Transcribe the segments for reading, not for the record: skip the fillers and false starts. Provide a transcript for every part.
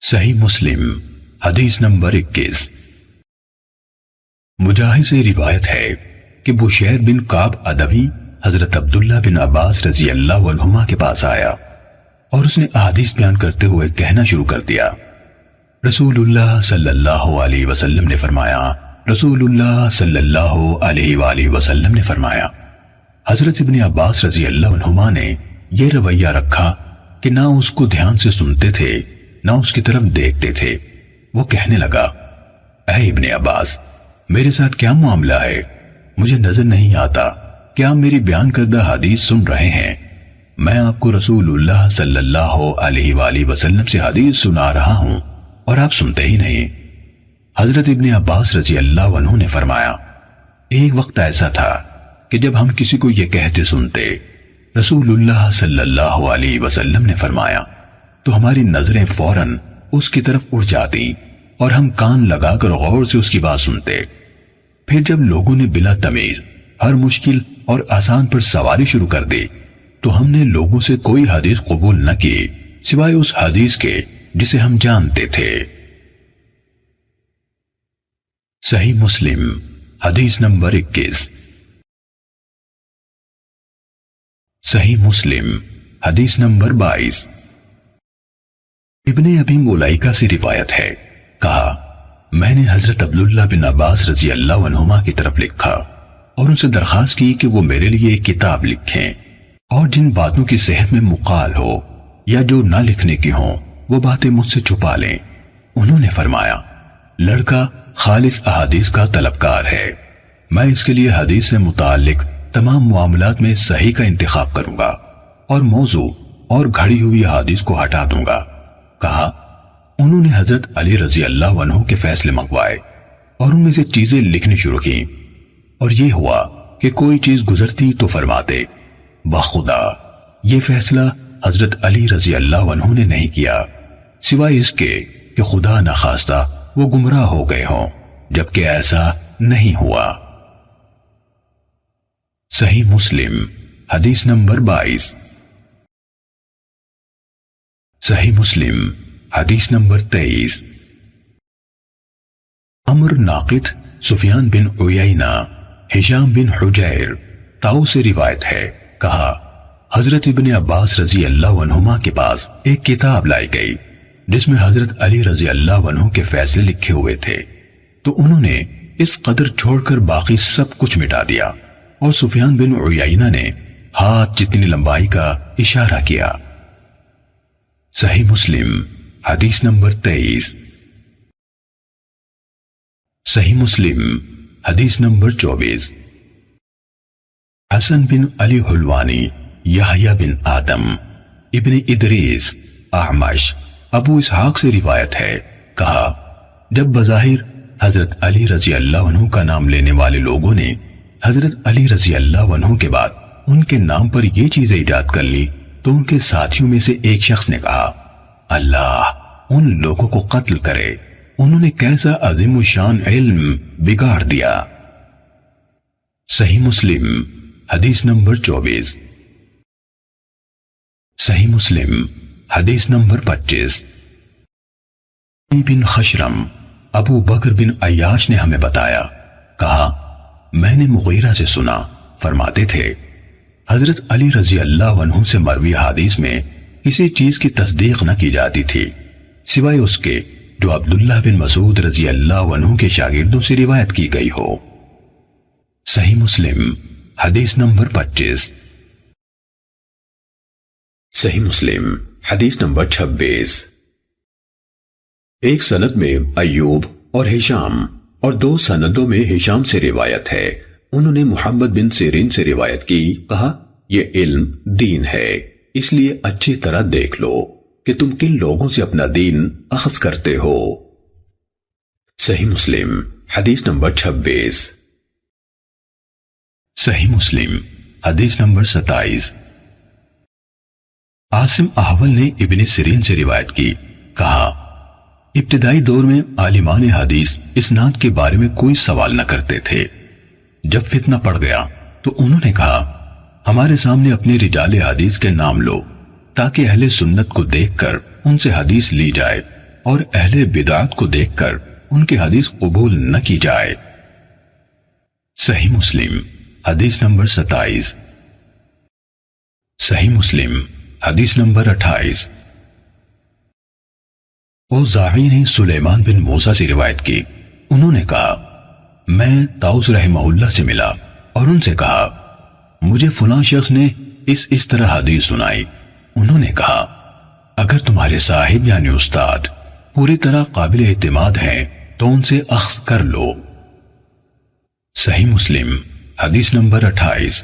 صحیح مسلم حدیث نمبر 21۔ مجاہد سے روایت ہے کہ بشیر بن کعب ادوی حضرت عبداللہ بن عباس رضی اللہ عنہما کے پاس آیا اور اس نے احادیث بیان کرتے ہوئے کہنا شروع کر دیا، رسول اللہ صلی اللہ علیہ وسلم نے فرمایا، رسول اللہ صلی اللہ علیہ وآلہ وسلم نے فرمایا۔ حضرت ابن عباس رضی اللہ عنہما نے یہ رویہ رکھا کہ نہ اس کو دھیان سے سنتے تھے نہ اس کی طرف دیکھتے تھے۔ وہ کہنے لگا، اے ابن عباس، میرے ساتھ کیا معاملہ ہے؟ مجھے نظر نہیں آتا کہ آپ میری بیان کردہ حدیث سن رہے ہیں۔ میں آپ کو رسول اللہ صلی اللہ علیہ وآلہ وسلم سے حدیث سنا رہا ہوں اور آپ سنتے ہی نہیں۔ حضرت ابن عباس رضی اللہ عنہ نے فرمایا، ایک وقت ایسا تھا کہ جب ہم کسی کو یہ کہتے سنتے، رسول اللہ صلی اللہ علیہ وسلم نے فرمایا، تو ہماری نظریں فوراً اس کی طرف اٹھ جاتی اور ہم کان لگا کر غور سے اس کی بات سنتے۔ پھر جب لوگوں نے بلا تمیز ہر مشکل اور آسان پر سواری شروع کر دی تو ہم نے لوگوں سے کوئی حدیث قبول نہ کی سوائے اس حدیث کے جسے ہم جانتے تھے۔ صحیح مسلم حدیث نمبر 21۔ صحیح مسلم حدیث نمبر 22۔ ابن ابی ملائکہ سے روایت ہے، کہا، میں نے حضرت عبداللہ بن عباس رضی اللہ عنہما کی طرف لکھا اور ان سے درخواست کی کہ وہ میرے لیے ایک کتاب لکھیں اور جن باتوں کی صحت میں مقال ہو یا جو نہ لکھنے کی ہوں وہ باتیں مجھ سے چھپا لیں۔ انہوں نے فرمایا، لڑکا خالص احادیث کا طلبکار ہے، میں اس کے لیے حدیث سے متعلق تمام معاملات میں صحیح کا انتخاب کروں گا اور موضوع اور گھڑی ہوئی احادیث کو ہٹا دوں گا۔ کہا، انہوں نے حضرت علی رضی اللہ عنہ کے فیصلے منگوائے اور ان میں سے چیزیں لکھنی شروع کی، اور یہ ہوا کہ کوئی چیز گزرتی تو فرماتے، بخدا یہ فیصلہ حضرت علی رضی اللہ عنہ نے نہیں کیا سوائے اس کے کہ خدا نخواستہ وہ گمراہ ہو گئے ہوں، جبکہ ایسا نہیں ہوا۔ صحیح مسلم حدیث نمبر 22۔ صحیح مسلم حدیث نمبر 23۔ عمر ناقد، سفیان بن عیینہ، ہشام بن حجیر، تاؤ سے روایت ہے، کہا، حضرت ابن عباس رضی اللہ عنہما کے پاس ایک کتاب لائی گئی جس میں حضرت علی رضی اللہ عنہ کے فیصلے لکھے ہوئے تھے، تو انہوں نے اس قدر چھوڑ کر باقی سب کچھ مٹا دیا، اور سفیان بن عیینہ نے ہاتھ جتنی لمبائی کا اشارہ کیا۔ صحیح مسلم حدیث نمبر 23۔ صحیح مسلم حدیث نمبر 24۔ حسن بن علی حلوانی، یحییٰ بن آدم، ابن ادریس، اعمش، ابو اسحاق سے روایت ہے، کہا، جب بظاہر حضرت علی رضی اللہ عنہ کا نام لینے والے لوگوں نے حضرت علی رضی اللہ عنہ کے بعد ان کے نام پر یہ چیزیں ایجاد کر لی تو ان کے ساتھیوں میں سے ایک شخص نے کہا، اللہ ان لوگوں کو قتل کرے، انہوں نے کیسا عظیم الشان علم بگاڑ دیا۔ صحیح مسلم حدیث نمبر 24۔ صحیح مسلم حدیث نمبر 25۔ بن خشرم، ابو بکر بن عیاش نے ہمیں بتایا، کہا، میں نے مغیرہ سے سنا، فرماتے تھے، حضرت علی رضی اللہ عنہ سے مروی حدیث میں کسی چیز کی تصدیق نہ کی جاتی تھی سوائے اس کے جو عبداللہ بن مسعود رضی اللہ عنہ کے شاگردوں سے روایت کی گئی ہو۔ صحیح مسلم حدیث نمبر 25۔ صحیح مسلم حدیث نمبر 26۔ ایک سند میں ایوب اور ہشام اور دو سندوں میں ہشام سے روایت ہے، انہوں نے محمد بن سیرین سے روایت کی، کہا، یہ علم دین ہے، اس لیے اچھی طرح دیکھ لو کہ تم کن لوگوں سے اپنا دین اخذ کرتے ہو۔ صحیح مسلم حدیث نمبر 26۔ صحیح مسلم حدیث نمبر 27۔ عاصم احول نے ابن سیرین سے روایت کی، کہا، ابتدائی دور میں عالمان حدیث اسناد کے بارے میں کوئی سوال نہ کرتے تھے، جب فتنہ پڑ گیا تو انہوں نے کہا، ہمارے سامنے اپنے رجال حدیث کے نام لو تاکہ اہل سنت کو دیکھ کر ان سے حدیث لی جائے اور اہل بدعت کو دیکھ کر ان کی حدیث قبول نہ کی جائے۔ صحیح مسلم حدیث نمبر 27۔ صحیح مسلم حدیث نمبر 28۔ اوزاعی نے سلیمان بن موسیٰ سے روایت کی، انہوں نے کہا میں طاؤس رحمہ اللہ سے ملا اور ان سے کہا مجھے فلاں شخص نے اس طرح حدیث سنائی۔ انہوں نے کہا اگر تمہارے صاحب یعنی استاد پوری طرح قابل اعتماد ہیں تو ان سے اخذ کر لو۔ صحیح مسلم حدیث نمبر 28۔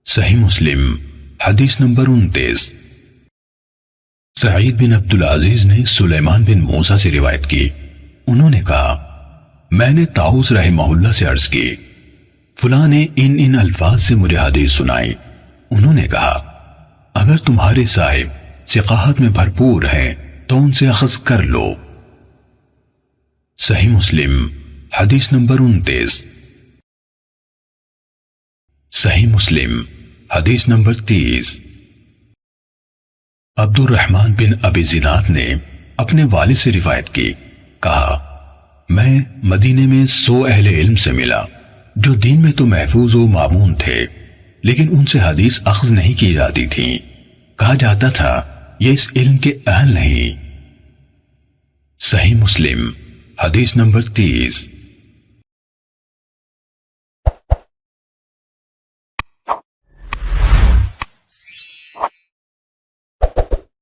صحیح مسلم حدیث نمبر 29۔ سعید بن عبدالعزیز نے سلیمان بن موسیٰ سے روایت کی، انہوں نے کہا میں نے طاؤس رحمہ اللہ سے عرض کی فلاں نے ان الفاظ سے مجھے حدیث سنائی۔ انہوں نے کہا اگر تمہارے صاحب ثقاحت میں بھرپور ہیں تو ان سے اخذ کر لو۔ صحیح مسلم حدیث نمبر 29۔ صحیح مسلم حدیث نمبر 30۔ عبد الرحمن بن ابی زناد نے اپنے والد سے روایت کی، کہا میں مدینے میں 100 اہل علم سے ملا جو دین میں تو محفوظ و معمون تھے لیکن ان سے حدیث اخذ نہیں کی جاتی تھی، کہا جاتا تھا یہ اس علم کے اہل نہیں۔ صحیح مسلم حدیث نمبر 30۔